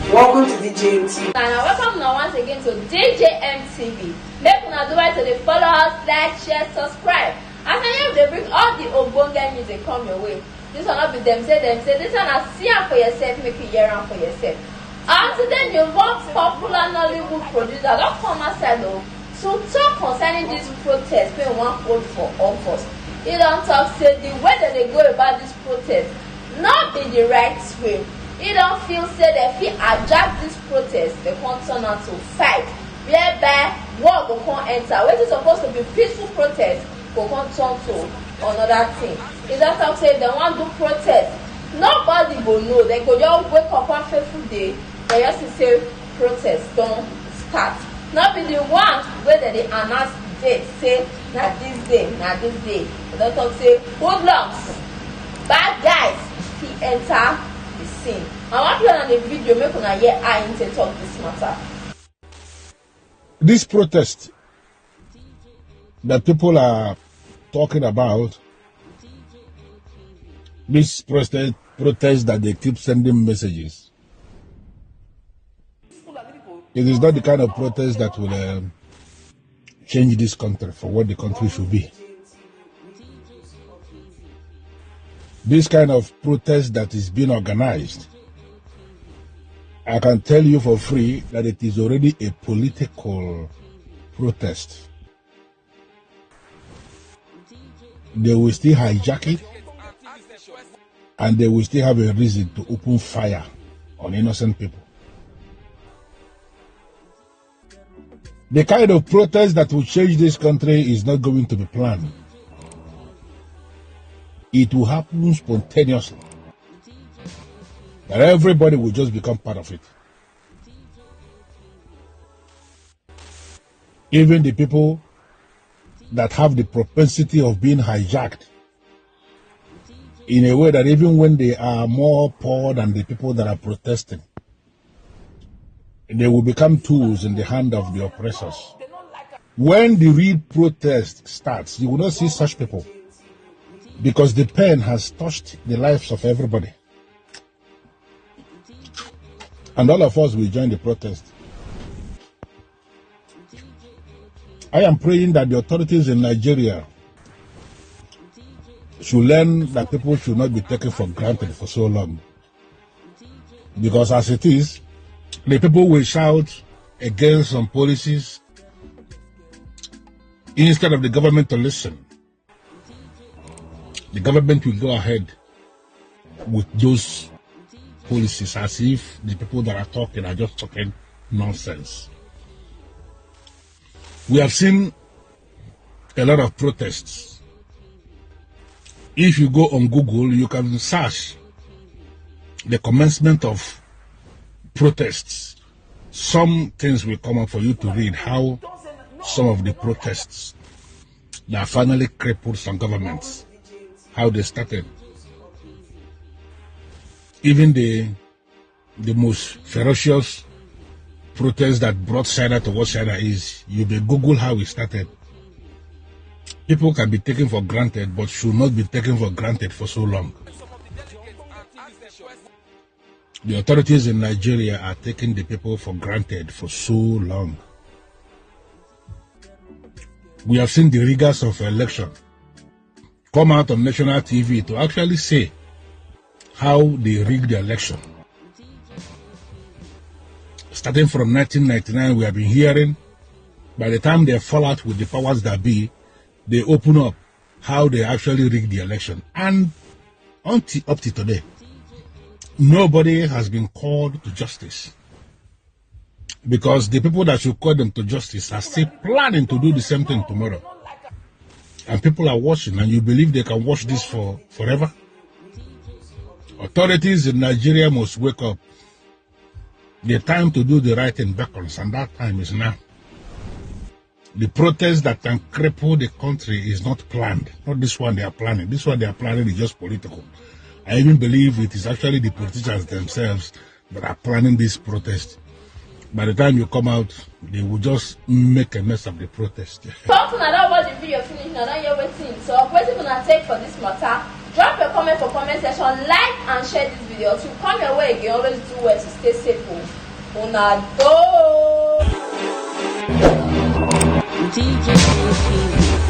Welcome to DJMTV. And welcome now once again to DJMTV. Make una do right to follow us, like, share, subscribe. As I am, they bring all the Obonga music come your way. This will not be them say. This one I see for yourself, make it hear for yourself. And today, the most popular Nollywood producer don't come outside though to talk concerning this protest when one vote for office. He don't talk say the way that they go about this protest not be the right way. He don't feel say that if he adjust this protest, they can't turn out to fight. Whereby war go come enter. What is supposed to be peaceful protest go come turn to another thing. He don't talk say if they want to do protest, nobody go know. They go just wake up one fateful day. They just say protest don't start. Not be the one where they announce the date, say na this day, na this day. They don't talk say hoodlums, bad guys, he enter the scene. I want you on the video, make una hear I intend talk this matter. This protest that people are talking about, this protest that they keep sending messages, it is not the kind of protest that will change this country for what the country should be. This kind of protest that is being organized, I can tell you for free that it is already a political protest. They will still hijack it, and they will still have a reason to open fire on innocent people. The kind of protest that will change this country is not going to be planned. It will happen spontaneously. That everybody will just become part of it. Even the people that have the propensity of being hijacked in a way that even when they are more poor than the people that are protesting, they will become tools in the hand of the oppressors. When the real protest starts, you will not see such people because the pen has touched the lives of everybody. And all of us will join the protest. I am praying that the authorities in Nigeria should learn that people should not be taken for granted for so long. Because as it is, the people will shout against some policies instead of the government to listen. The government will go ahead with those policies as if the people that are talking are just talking nonsense. We have seen a lot of protests. If you go on Google, you can search the commencement of protests. Some things will come up for you to read how some of the protests that finally crippled some governments, how they started. Even the most ferocious protest that brought China to what China is, you may Google how it started. People can be taken for granted, but should not be taken for granted for so long. The authorities in Nigeria are taking the people for granted for so long. We have seen the rigors of election come out on national TV to actually say how they rigged the election. Starting from 1999, we have been hearing, by the time they fall out with the powers that be, they open up how they actually rigged the election. And up to today, nobody has been called to justice. Because the people that should call them to justice are still planning to do the same thing tomorrow. And people are watching, and you believe they can watch this forever? Authorities in Nigeria must wake up. The time to do the right thing beckons, and that time is now. The protest that can cripple the country is not planned. Not this one they are planning. This one they are planning is just political. I even believe it is actually the politicians themselves that are planning this protest. By the time you come out, they will just make a mess of the protest. Talking about what the video finished, I don't hear waiting. So, what you gonna take for this matter? Drop your comment for comment section, like and share this video. To come your way again, always do well to stay safe. Una do. DJ TV.